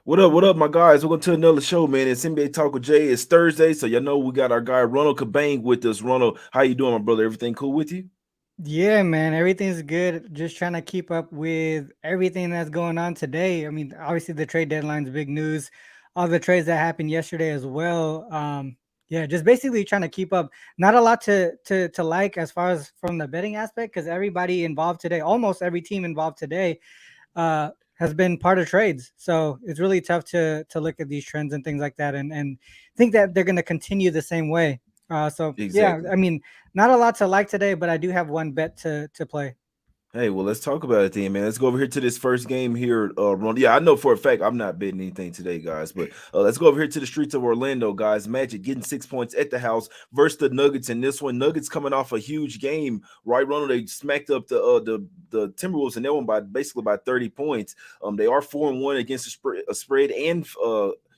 What up, my guys? Welcome to another show, man. It's NBA Talk with Jay. It's Thursday, so y'all know we got our guy Ronald Cabang with us. Ronald, how you doing, my brother? Everything cool with you? Yeah, man, everything's good. Just trying to keep up with everything that's going on today. I mean, obviously the trade deadline's big news. All the trades that happened yesterday as well. Yeah, just basically trying to keep up. Not a lot to like as far as from the betting aspect because everybody involved today, almost every team involved today, has been part of trades. So it's really tough to look at these trends and things like that and think that they're going to continue the same way. So yeah, Exactly. I mean, not a lot to like today, but I do have one bet to play. Hey, well, let's talk about it then, man. Let's go over here to this first game here, Ronald. Yeah, I know for a fact I'm not betting anything today, guys, but let's go over here to the streets of Orlando, guys. Magic getting 6 points at the house versus the Nuggets in this one. Nuggets coming off a huge game, right, Ronald? They smacked up the Timberwolves in that one by basically by 30 points. They are 4-1 against a spread and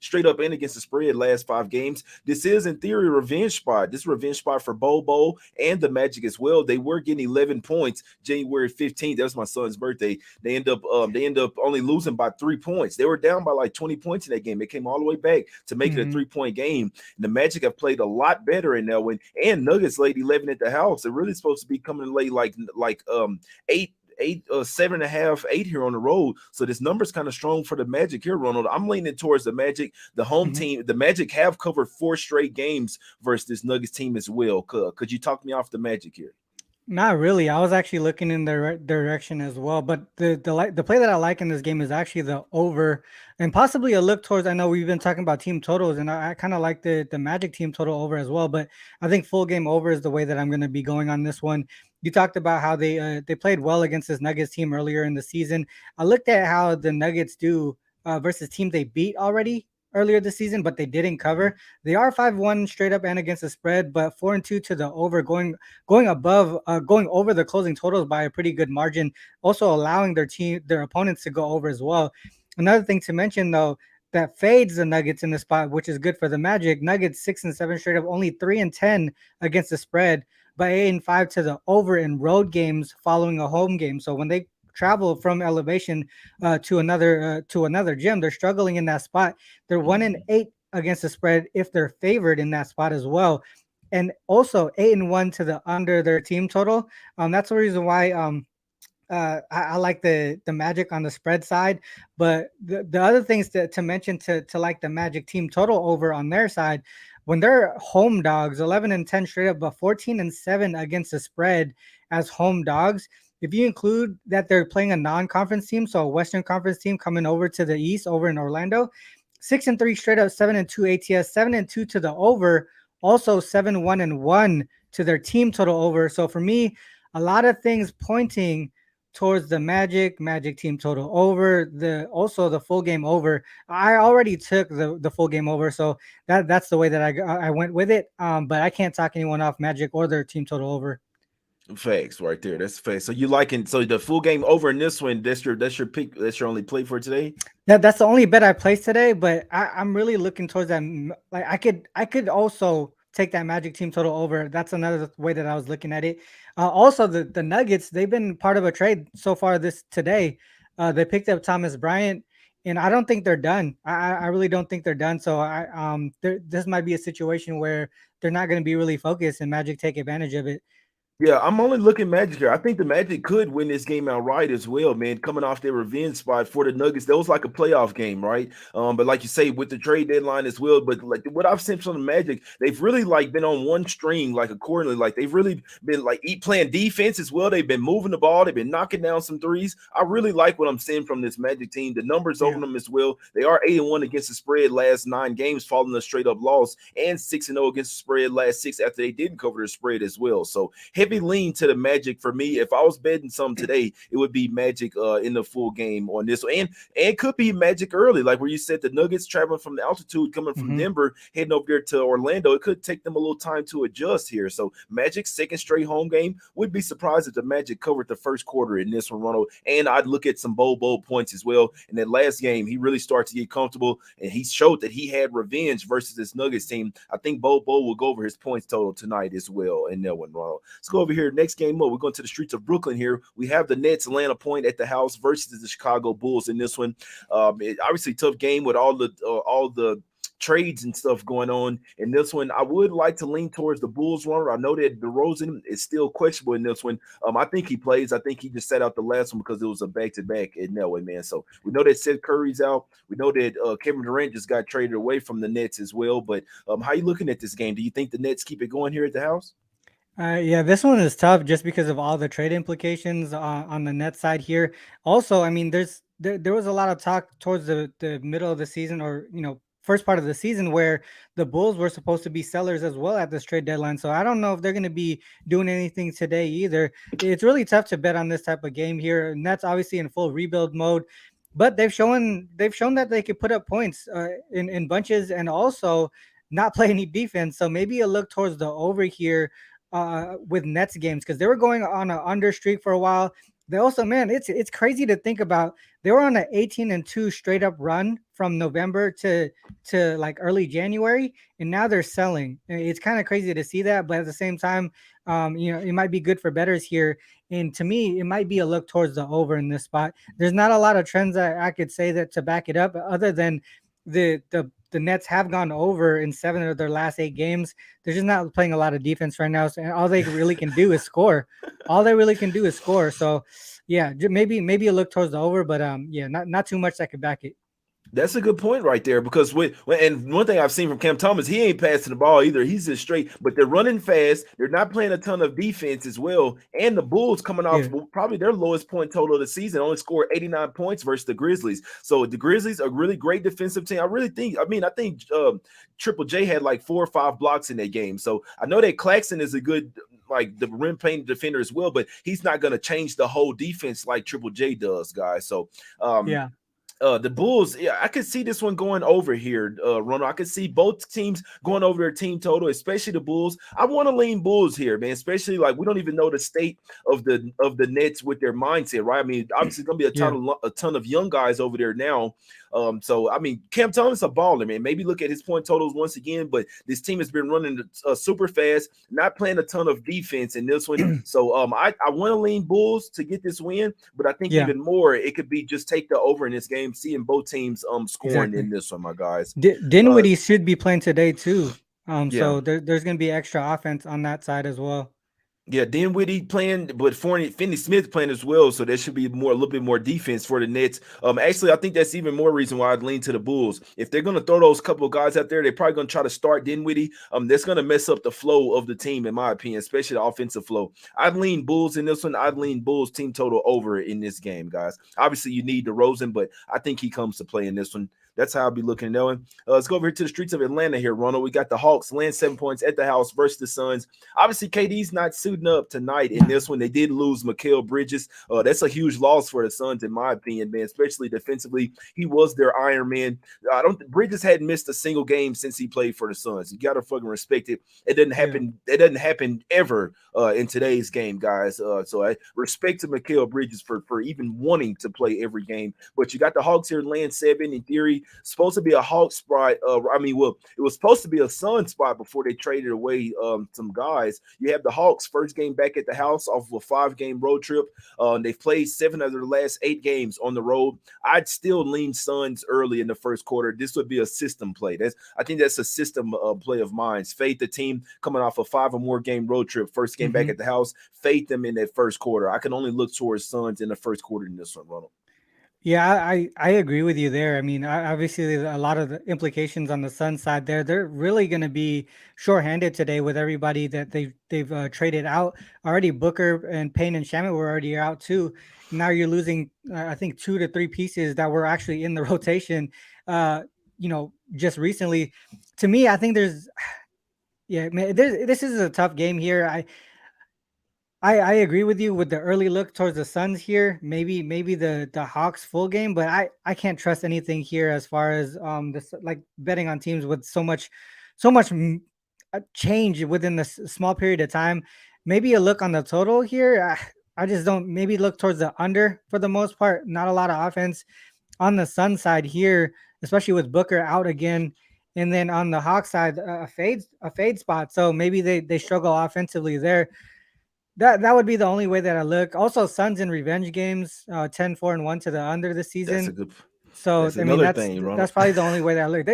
straight up and against the spread last 5 games. This is in theory a revenge spot. This is a revenge spot for Bobo and the Magic as well. They were getting 11 points January 15th. That was my son's birthday. They end up only losing by 3 points. They were down by like 20 points in that game. They came all the way back to make it a Hmm. 3 point game. And the Magic have played a lot better in that one. And Nuggets laid 11 at the house. They're really supposed to be coming to lay like eight, 7.5, 8 here on the road. So this number's kind of strong for the Magic here, Ronald. I'm leaning towards the Magic. The home Hmm. team, the Magic have covered 4 straight games versus this Nuggets team as well. Could you talk me off the Magic here? Not really. I was actually looking in the direction as well, but the play that I like in this game is actually the over, and possibly a look towards. I know we've been talking about team totals, and I kind of like the Magic team total over as well. But I think full game over is the way that I'm going to be going on this one. You talked about how they played well against this Nuggets team earlier in the season. I looked at how the Nuggets do versus teams they beat already earlier this season, but they didn't cover. They are 5-1 straight up and against the spread, but 4-2 to the over, going over the closing totals by a pretty good margin, also allowing their opponents to go over as well. Another thing to mention though, that fades the Nuggets in the spot, which is good for the Magic. Nuggets 6-7 straight up, only 3-10 against the spread, but 8-5 to the over in road games following a home game. So when they travel from elevation to another gym, they're struggling in that spot. They're 1-8 against the spread if they're favored in that spot as well, and also 8-1 to the under their team total. That's the reason why I like the Magic on the spread side. But the other things to mention to like the Magic team total over on their side, when they're home dogs, 11-10 straight up, but 14-7 against the spread as home dogs. If you include that they're playing a non-conference team, so a Western Conference team coming over to the East over in Orlando, 6-3 straight up, 7-2 ATS, 7-2 to the over, also 7-1-1 to their team total over. So for me, a lot of things pointing towards the Magic team total over, the also the full game over. I already took the full game over, so that's the way that I went with it. But I can't talk anyone off Magic or their team total over. Facts right there. That's facts. So you liking so the full game over in this one? That's your pick. That's your only play for today. That's the only bet I placed today, but I'm really looking towards that. Like I could also take that Magic team total over. That's another way that I was looking at it. Also, the Nuggets, they've been part of a trade so far this today. They picked up Thomas Bryant, and I don't think they're done. I really don't think they're done. So this might be a situation where they're not going to be really focused, and Magic take advantage of it. Yeah, I'm only looking Magic here. I think the Magic could win this game outright as well, man. Coming off their revenge spot for the Nuggets, that was like a playoff game, right? But like you say, with the trade deadline as well. But like what I've seen from the Magic, they've really like been on one string, like accordingly. Like they've really been like playing defense as well. They've been moving the ball. They've been knocking down some threes. I really like what I'm seeing from this Magic team. The numbers over Yeah. them as well. They are 8-1 against the spread last 9 games, following a straight up loss, and 6-0 against the spread last 6 after they didn't cover the spread as well. So heavy lean to the Magic for me. If I was betting some today, it would be Magic in the full game on this one. And could be Magic early, like where you said the Nuggets traveling from the altitude coming from Hmm. Denver, heading over there to Orlando. It could take them a little time to adjust here. So Magic's second straight home game. Would be surprised if the Magic covered the first quarter in this one, Ronald. And I'd look at some bowl points as well. In that last game, he really started to get comfortable and he showed that he had revenge versus this Nuggets team. I think Bowl will go over his points total tonight as well in that one, Ronald. Let's go over here. Next game up, we're going to the streets of Brooklyn here. We have the Nets laying a point at the house versus the Chicago Bulls in this one. Obviously, tough game with all the trades and stuff going on in this one. I would like to lean towards the Bulls runner. I know that DeRozan is still questionable in this one. I think he plays. I think he just sat out the last one because it was a back-to-back in that way, man. So we know that Seth Curry's out. We know that Kevin Durant just got traded away from the Nets as well. But how you looking at this game? Do you think the Nets keep it going here at the house? Yeah, this one is tough just because of all the trade implications on the net side here. Also, I mean, there was a lot of talk towards the middle of the season, or first part of the season, where the Bulls were supposed to be sellers as well at this trade deadline. So I don't know if they're going to be doing anything today either. It's really tough to bet on this type of game here. Nets obviously in full rebuild mode, but they've shown that they could put up points in bunches, and also not play any defense. So maybe a look towards the over here with Nets games, because they were going on an under streak for a while. They also, man, it's crazy to think about. They were on an 18-2 straight up run from November to like early January, and now they're selling. It's kind of crazy to see that, but at the same time, it might be good for bettors here. And to me, it might be a look towards the over in this spot. There's not a lot of trends that I could say that to back it up, other than the Nets have gone over in 7 of their last 8 games. They're just not playing a lot of defense right now, so all they really can do is score. All they really can do is score. So, yeah, maybe a look towards the over, but yeah, not too much that could back it. That's a good point right there, because and one thing I've seen from Cam Thomas, he ain't passing the ball either. He's just straight, but they're running fast. They're not playing a ton of defense as well. And the Bulls coming off Yeah, probably their lowest point total of the season, only scored 89 points versus the Grizzlies. So the Grizzlies are a really great defensive team. I think Triple J had like 4 or 5 blocks in that game. So I know that Claxton is a good, like, the rim paint defender as well, but he's not going to change the whole defense like Triple J does, guys. So yeah, the Bulls, yeah, I could see this one going over here, Ronald. I could see both teams going over their team total, especially the Bulls. I want to lean Bulls here, man. Especially, like, we don't even know the state of the Nets with their mindset, right? I mean, obviously, it's gonna be a yeah, ton of young guys over there now. So I mean, Cam Thomas a baller, man. Maybe look at his point totals once again, but this team has been running super fast, not playing a ton of defense in this one. So I want to lean Bulls to get this win, but I think yeah. even more it could be just take the over in this game, seeing both teams scoring in Exactly. this one, my guys. Uh Dinwiddie should be playing today too. yeah. So there's going to be extra offense on that side as well. Yeah, Dinwiddie playing, but Finney Smith playing as well, so there should be a little bit more defense for the Nets. Actually, I think that's even more reason why I'd lean to the Bulls. If they're gonna throw those couple of guys out there, they're probably gonna try to start Dinwiddie. That's gonna mess up the flow of the team, in my opinion, especially the offensive flow. I'd lean Bulls in this one. I'd lean Bulls team total over in this game, guys. Obviously, you need DeRozan, but I think he comes to play in this one. That's how I'll be looking at that one. Let's go over here to the streets of Atlanta here, Ronald. We got the Hawks laying 7 points at the house versus the Suns. Obviously, KD's not suiting up tonight in this one. They did lose Mikal Bridges. That's a huge loss for the Suns, in my opinion, man, especially defensively. He was their Iron Man. Bridges hadn't missed a single game since he played for the Suns. You gotta fucking respect it. It doesn't Yeah. happen. It doesn't happen ever in today's game, guys. So I respect to Mikal Bridges for even wanting to play every game. But you got the Hawks here laying 7. In theory, supposed to be a Hawks spot. It was supposed to be a Sun spot before they traded away some guys. You have the Hawks first game back at the house off of a 5-game road trip. They've played 7 of their last 8 games on the road. I'd still lean Suns early in the first quarter. This would be a system play. I think that's a system play of mine. Fade the team coming off a 5 or more game road trip, first game back hmm at the house. Fade them in that first quarter. I can only look towards Suns in the first quarter in this one, Ronald. Yeah, I agree with you there. I mean, obviously, there's a lot of the implications on the Sun side there. They're really going to be shorthanded today with everybody that they've traded out already. Booker and Payne and Shamit were already out too. Now you're losing, I think, 2 to 3 pieces that were actually in the rotation. Just recently. To me, I think yeah, man, this is a tough game here. I agree with you with the early look towards the Suns here. Maybe the Hawks full game, but I can't trust anything here as far as this, like, betting on teams with so much change within the small period of time. Maybe a look on the total here. I just don't. Maybe look towards the under for the most part. Not a lot of offense on the Sun side here, especially with Booker out again. And then on the Hawk side, a fade spot. So maybe they struggle offensively there. That would be the only way that I look. Also, Suns in revenge games, 10-4-1 to the under this That's a season. good. So That's I mean, another thing, Ronald. that's probably the only way that I look.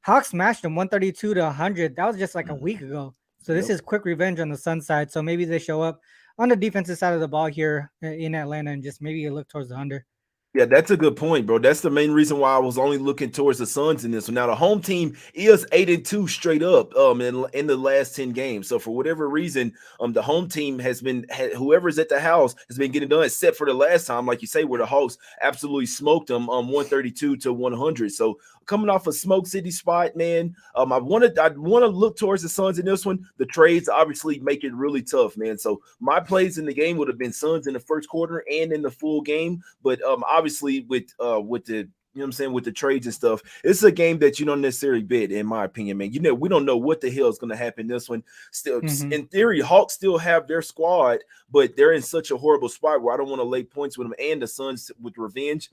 Hawks smashed them 132 to 100. That was just like a Mhm. week ago. So this Yep. is quick revenge on the Sun side. So maybe they show up on the defensive side of the ball here in Atlanta and just maybe look towards the under. Yeah, that's a good point, bro. That's the main reason why I was only looking towards the Suns in this one. Now, the home team is 8-2 straight up in the last 10 games. So for whatever reason, the home team has been whoever's at the house has been getting done, except for the last time, like you say, where the Hawks absolutely smoked them 132 to 100. So coming off a Smoke City spot, man. I want to look towards the Suns in this one. The trades obviously make it really tough, man. So my plays in the game would have been Suns in the first quarter and in the full game. But obviously with the you know what I'm saying, with the trades and stuff, it's a game that you don't necessarily bet, in my opinion, man. You know, we don't know what the hell is going to happen this one. Still, Hmm. in theory, Hawks still have their squad, but they're in such a horrible spot where I don't want to lay points with them. And the Suns with revenge,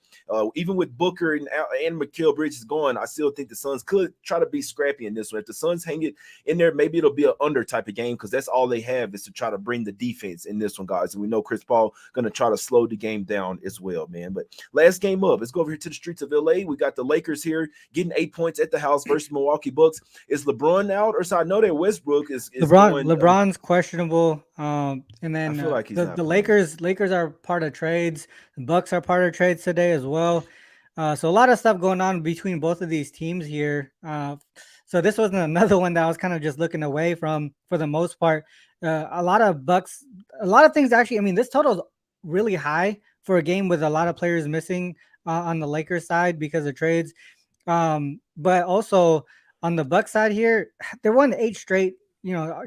even with Booker and Mikal Bridges gone, I still think the Suns could try to be scrappy in this one. If the Suns hang it in there, maybe it'll be an under type of game because that's all they have is to try to bring the defense in this one, guys. And we know Chris Paul going to try to slow the game down as well, man. But last game up, let's go over here to the streets of LA. We got the Lakers here getting 8 points at the house versus Milwaukee Bucks. Is LeBron out? Or so I know that Westbrook is going. LeBron's questionable. And I then feel like he's the not the playing. Lakers are part of trades. The Bucks are part of trades today as well. So a lot of stuff going on between both of these teams here. So this wasn't another one that I was kind of just looking away from for the most part. A lot of Bucks, a lot of things actually. I mean, this total is really high for a game with a lot of players missing on the Lakers side because of trades. But also on the Buck side here, they won 8 straight,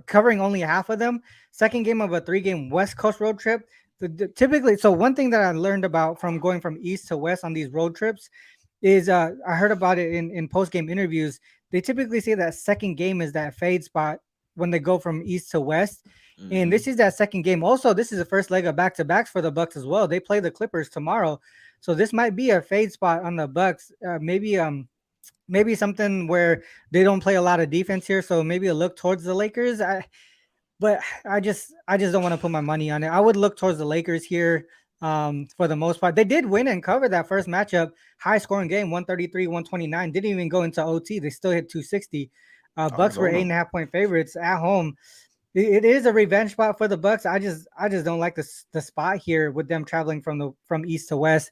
covering only half of them. Second game of a 3-game West Coast road trip. Typically, so one thing that I learned about from going from east to west on these road trips is I heard about it in post game interviews. They typically say that second game is that fade spot when they go from east to west. And Mm-hmm. this is that second game. Also, this is the first leg of back to backs for the Bucks as well. They play the Clippers tomorrow, so this might be a fade spot on the Bucks. Maybe something where they don't play a lot of defense here, so maybe a look towards the Lakers. But I just don't want to put my money on it. I would look towards the Lakers here for the most part. They did win and cover that first matchup, high scoring game, 133-129. Didn't even go into OT. They still hit 260. I was Bucks were on eight and them. a half point favorites at home. It is a revenge spot for the Bucks. I just don't like the spot here with them traveling from east to west.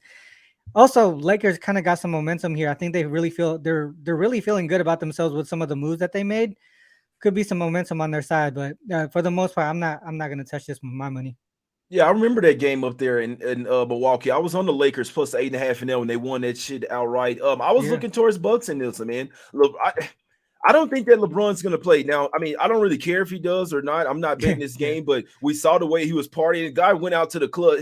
Also, Lakers kind of got some momentum here. I think they really feel they're really feeling good about themselves with some of the moves that they made. Could be some momentum on their side, but for the most part, I'm not gonna touch this with my money. Yeah, I remember that game up there in Milwaukee. I was on the Lakers plus 8.5 and there when they won that shit outright. I was Yeah, looking towards Bucks in this, man. Look, I don't think that LeBron's gonna play. Now, I mean, I don't really care if he does or not. I'm not betting this yeah, game, but we saw the way he was partying. The guy went out to the club.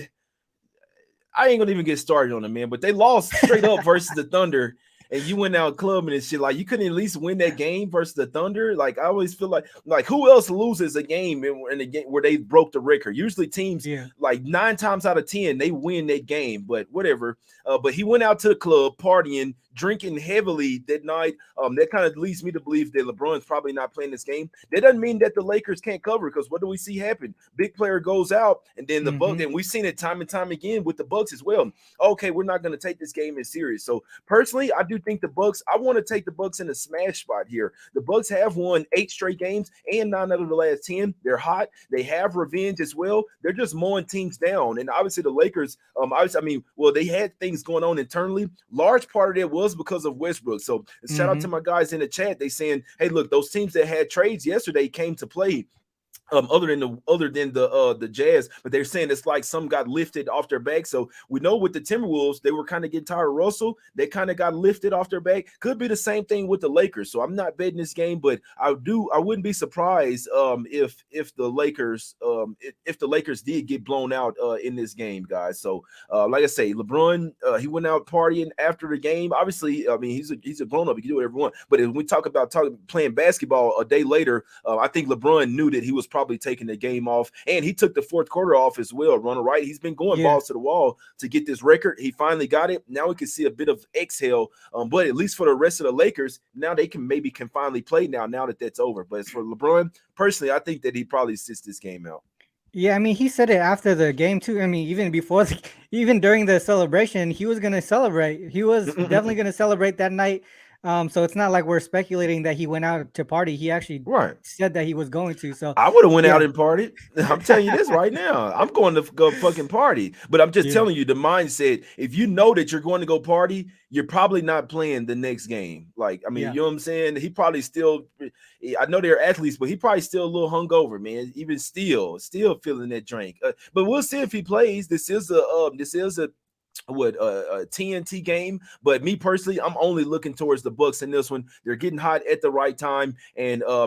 I ain't gonna even get started on it, man. But they lost straight up versus the Thunder, and you went out clubbing and shit. Like you couldn't at least win that game versus the Thunder. Like I always feel like who else loses a game in a game where they broke the record? Usually teams yeah. like 9 times out of 10 they win that game. But whatever. But he went out to the club partying, drinking heavily that night. That kind of leads me to believe that LeBron's probably not playing this game. That doesn't mean that the Lakers can't cover because what do we see happen? Big player goes out, and then the Bucks, Hmm. and we've seen it time and time again with the Bucks as well. Okay, we're not going to take this game as serious. So personally, I do think the Bucks. I want to take the Bucks in a smash spot here. The Bucks have won 8 straight games and 9 out of the last 10. They're hot. They have revenge as well. They're just mowing teams down, and obviously the Lakers. Obviously, I mean, well, they had things going on internally. Large part of it was because of Westbrook. So shout out to Hmm. my guys in the chat. They saying, hey, look, those teams that had trades yesterday came to play other than the Jazz, but they're saying it's like some got lifted off their back. So we know with the Timberwolves, they were kind of getting tired of Russell. They kind of got lifted off their back. Could be the same thing with the Lakers. So I'm not betting this game, but I wouldn't be surprised if the Lakers if the Lakers did get blown out in this game, guys. So like I say, LeBron he went out partying after the game. Obviously, I mean he's a grown up. He can do whatever he wants. But if we talk about playing basketball a day later, I think LeBron knew that he was probably taking the game off, and he took the fourth quarter off as well. Ronald, right? He's been going Yeah. balls to the wall to get this record. He finally got it. Now we can see a bit of exhale. But at least for the rest of the Lakers, now they can finally play now. Now that that's over. But as for LeBron, personally, I think that he probably sits this game out. Yeah, I mean, he said it after the game too. I mean, even before, even during the celebration, he was gonna celebrate. He was definitely gonna celebrate that night. So it's not like we're speculating that he went out to party. He actually Right. said that he was going to. So I would have went yeah, out and partied. I'm telling you this right now. I'm going to go fucking party. But I'm just yeah, telling you the mindset. If you know that you're going to go party, you're probably not playing the next game. Like, I mean, yeah. you know what I'm saying? He probably still. I know they're athletes, but he probably still a little hungover, man. Even still feeling that drink. But we'll see if he plays. This is a a TNT game. But me personally, I'm only looking towards the Bucks in this one. They're getting hot at the right time, and I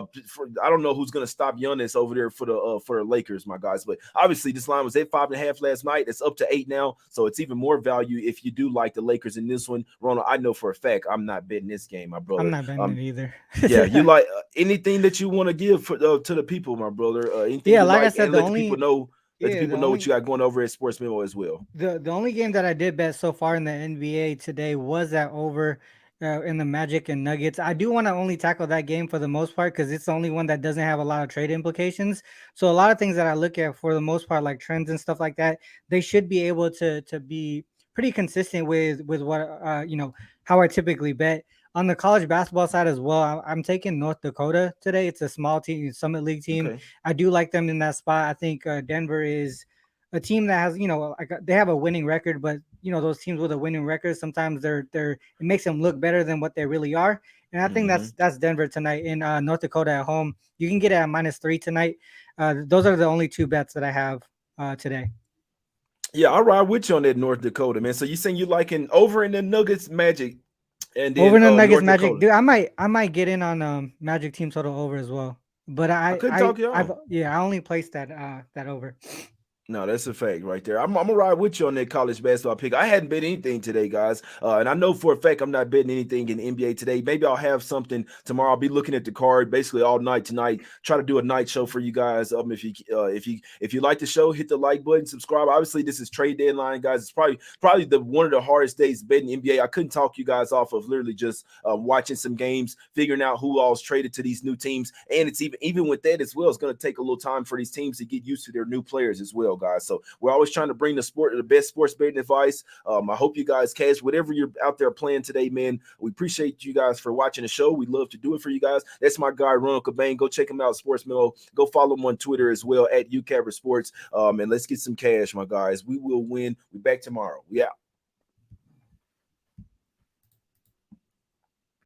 don't know who's gonna stop Giannis over there for the Lakers, my guys. But obviously, this line was at 5.5 last night. It's up to 8 now, so it's even more value if you do like the Lakers in this one. Ronald, I know for a fact I'm not betting this game, my I'm brother. not betting it either. Yeah, you like anything that you want to give to the people, my brother. Anything Yeah, you like I like, said, and the let the people only know. Let the yeah, people the know what only you got going over at Sports Memo as well. the only game that I did bet so far in the NBA today was that over in the Magic and Nuggets. I do want to only tackle that game for the most part because it's the only one that doesn't have a lot of trade implications. So a lot of things that I look at for the most part, like trends and stuff like that, they should be able to be pretty consistent with what how I typically bet. On the college basketball side as well, I'm taking North Dakota today. It's a small team, Summit League team. Okay. I do like them in that spot. I think Denver is a team that has like they have a winning record, but those teams with a winning record sometimes they're it makes them look better than what they really are. And I think Mm-hmm. that's Denver tonight in North Dakota at home. You can get it at -3 tonight. Those are the only two bets that I have today. Yeah, I'll ride with you on that North Dakota, man. So you saying you liking over in the Nuggets Magic and Over then in the Nuggets North Magic, Dakota. dude. I might get in on Magic team total over as well. But I couldn't talk you I've on. yeah, I only placed that over. No, that's a fact right there. I'm gonna ride with you on that college basketball pick. I hadn't bet anything today, guys, and I know for a fact I'm not betting anything in the NBA today. Maybe I'll have something tomorrow. I'll be looking at the card basically all night tonight. Try to do a night show for you guys. If you like the show, hit the like button, subscribe. Obviously, this is trade deadline, guys. It's probably the one of the hardest days betting NBA. I couldn't talk you guys off of literally just watching some games, figuring out who all's traded to these new teams, and it's even with that as well. It's going to take a little time for these teams to get used to their new players as well, guys. So we're always trying to bring the best sports betting advice. I hope you guys cash whatever you're out there playing today, man. We appreciate you guys for watching the show. We love to do it for you guys. That's my guy Ronald Cabang. Go check him out, Sports Memo. Go follow him on Twitter as well at UCaver Sports. And let's get some cash, my guys. We will win. We back tomorrow. Yeah.